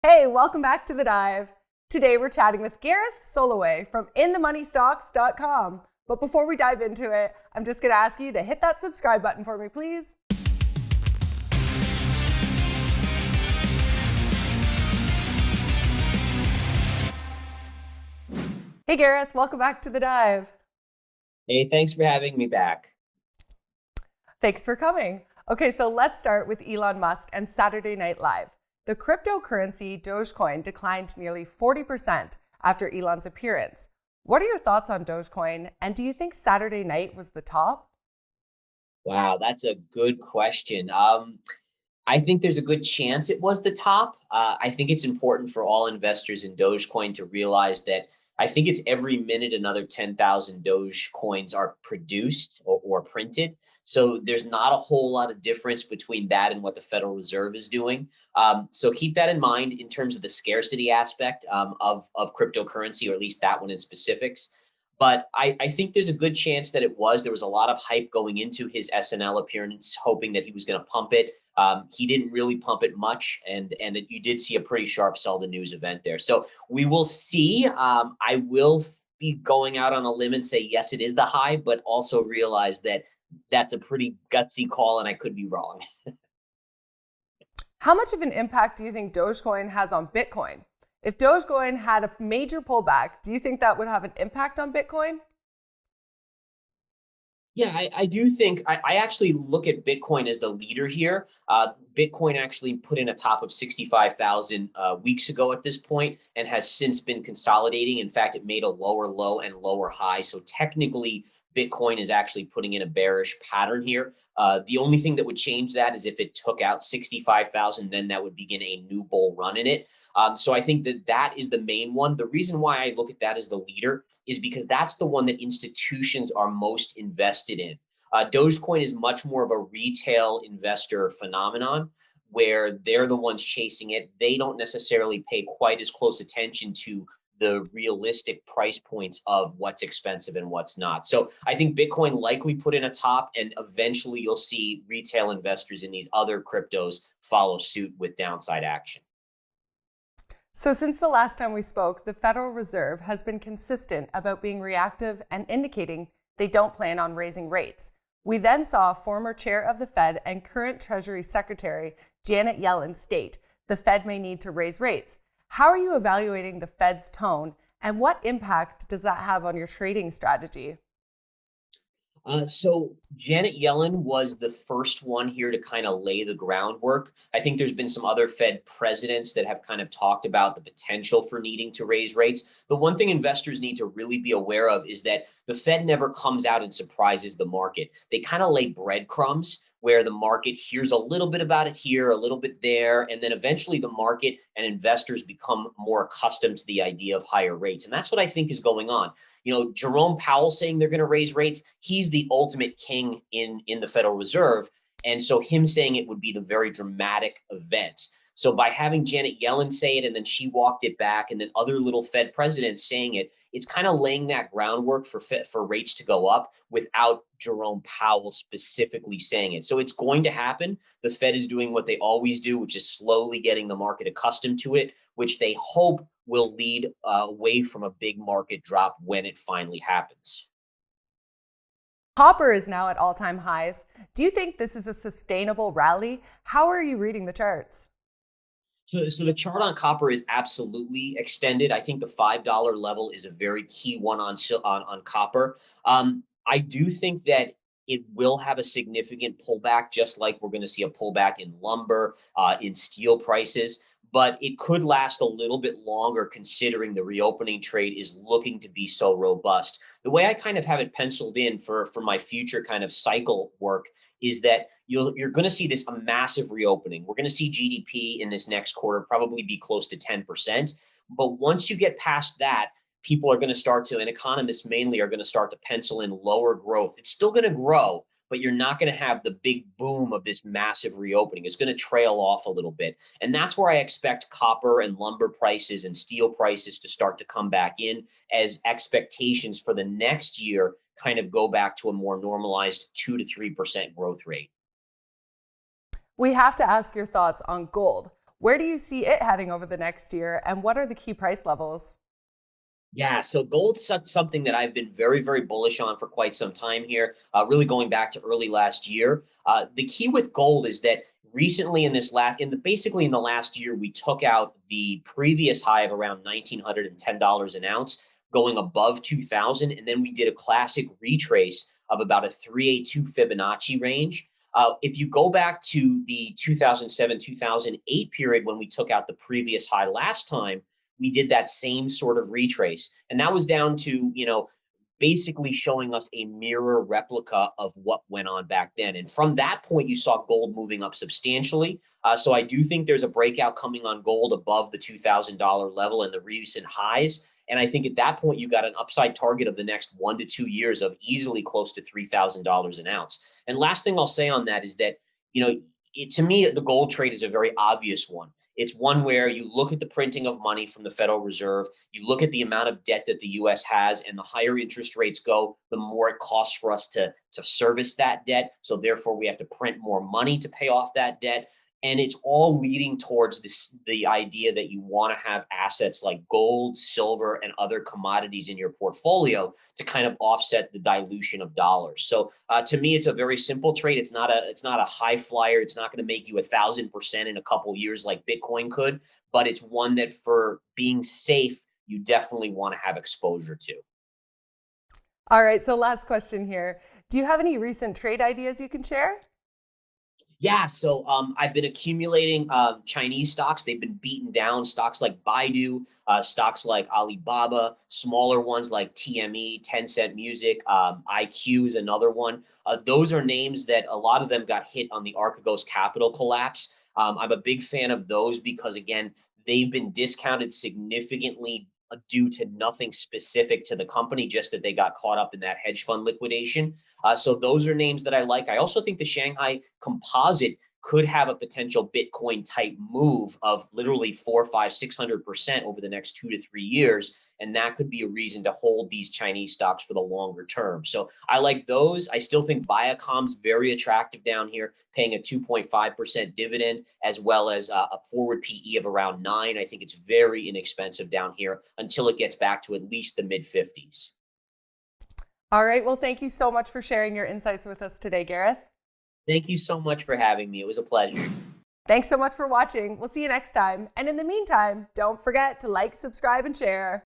Hey, welcome back to The Dive. Today we're chatting with Gareth Soloway from InTheMoneyStocks.com. But before we dive into it, I'm just going to ask you to hit that subscribe button for me, please. Hey Gareth, welcome back to The Dive. Hey, thanks for having me back. Thanks for coming. Okay, so let's start with Elon Musk and Saturday Night Live. The cryptocurrency Dogecoin declined nearly 40% after Elon's appearance. What are your thoughts on Dogecoin, and do you think Saturday night was the top? Wow, that's a good question. I think there's a good chance it was the top. I think it's important for all investors in Dogecoin to realize that I think it's every minute another 10,000 Doge coins are produced or printed. So there's not a whole lot of difference between that and what the Federal Reserve is doing. So keep that in mind in terms of the scarcity aspect of cryptocurrency, or at least that one in specifics. But I think there's a good chance that it was. There was a lot of hype going into his SNL appearance, hoping that he was going to pump it. He didn't really pump it much, and you did see a pretty sharp sell the news event there. So we will see. I will be going out on a limb and say yes, it is the high, but also realize that that's a pretty gutsy call, and I could be wrong. How much of an impact do you think Dogecoin has on Bitcoin? If Dogecoin had a major pullback, do you think that would have an impact on Bitcoin? Yeah, I do think I actually look at Bitcoin as the leader here. Bitcoin actually put in a top of 65,000 weeks ago at this point and has since been consolidating. In fact, it made a lower low and lower high. So technically, Bitcoin is actually putting in a bearish pattern here. The only thing that would change that is if it took out 65,000, then that would begin a new bull run in it. So I think that that is the main one. The reason why I look at that as the leader is because that's the one that institutions are most invested in. Dogecoin is much more of a retail investor phenomenon where they're the ones chasing it. They don't necessarily pay quite as close attention to the realistic price points of what's expensive and what's not. So I think Bitcoin likely put in a top, and eventually you'll see retail investors in these other cryptos follow suit with downside action. So, since the last time we spoke, the Federal Reserve has been consistent about being reactive and indicating they don't plan on raising rates. We then saw former chair of the Fed and current Treasury Secretary Janet Yellen state the Fed may need to raise rates. How are you evaluating the Fed's tone, and what impact does that have on your trading strategy? So Janet Yellen was the first one here to kind of lay the groundwork. I think there's been some other Fed presidents that have kind of talked about the potential for needing to raise rates. The one thing investors need to really be aware of is that the Fed never comes out and surprises the market. They kind of lay breadcrumbs where the market hears a little bit about it here, a little bit there, and then eventually the market and investors become more accustomed to the idea of higher rates. And that's what I think is going on. You know, Jerome Powell saying they're going to raise rates, he's the ultimate king in the Federal Reserve. And so him saying it would be the very dramatic event. So by having Janet Yellen say it and then she walked it back, and then other little Fed presidents saying it, it's kind of laying that groundwork for rates to go up without Jerome Powell specifically saying it. So it's going to happen. The Fed is doing what they always do, which is slowly getting the market accustomed to it, which they hope will lead away from a big market drop when it finally happens. Copper is now at all-time highs. Do you think this is a sustainable rally? How are you reading the charts? So the chart on copper is absolutely extended. I think the $5 level is a very key one on copper. I do think that it will have a significant pullback, just like we're going to see a pullback in lumber, in steel prices. But it could last a little bit longer considering the reopening trade is looking to be so robust. The way I kind of have it penciled in for my future kind of cycle work is that you're going to see this a massive reopening. We're going to see GDP in this next quarter probably be close to 10%. But once you get past that, people are going to start to, and economists mainly are going to start to pencil in lower growth. It's still going to grow, but you're not going to have the big boom of this massive reopening. It's going to trail off a little bit. And that's where I expect copper and lumber prices and steel prices to start to come back in as expectations for the next year kind of go back to a more normalized 2 to 3% growth rate. We have to ask your thoughts on gold. Where do you see it heading over the next year, and what are the key price levels? Yeah, so gold's something that I've been very, very bullish on for quite some time here, really going back to early last year. The key with gold is that recently basically in the last year, we took out the previous high of around $1,910 an ounce, going above 2,000, and then we did a classic retrace of about a 382 Fibonacci range. If you go back to the 2007, 2008 period when we took out the previous high last time, we did that same sort of retrace. And that was down to, basically showing us a mirror replica of what went on back then. And from that point, you saw gold moving up substantially. So I do think there's a breakout coming on gold above the $2,000 level and the recent highs. And I think at that point, you got an upside target of the next 1 to 2 years of easily close to $3,000 an ounce. And last thing I'll say on that is that, to me, the gold trade is a very obvious one. It's one where you look at the printing of money from the Federal Reserve, you look at the amount of debt that the US has, and the higher interest rates go, the more it costs for us to service that debt. So therefore, we have to print more money to pay off that debt. And it's all leading towards the idea that you want to have assets like gold, silver, and other commodities in your portfolio to kind of offset the dilution of dollars. So to me, it's a very simple trade. It's not a high flyer. It's not going to make you 1,000% in a couple years like Bitcoin could, but it's one that for being safe, you definitely want to have exposure to. All right, so last question here. Do you have any recent trade ideas you can share? Yeah, so I've been accumulating Chinese stocks. They've been beaten down. Stocks like Baidu, stocks like Alibaba, smaller ones like TME, Tencent Music, IQ is another one. Those are names that a lot of them got hit on the Archegos Capital collapse. I'm a big fan of those because, again, they've been discounted significantly due to nothing specific to the company, just that they got caught up in that hedge fund liquidation. So those are names that I like. I also think the Shanghai Composite could have a potential Bitcoin type move of literally 4, 5, 600% over the next 2 to 3 years. And that could be a reason to hold these Chinese stocks for the longer term. So I like those. I still think Viacom's very attractive down here, paying a 2.5% dividend, as well as a forward PE of around 9. I think it's very inexpensive down here until it gets back to at least the mid 50s. All right, well, thank you so much for sharing your insights with us today, Gareth. Thank you so much for having me. It was a pleasure. Thanks so much for watching. We'll see you next time. And in the meantime, don't forget to like, subscribe, and share.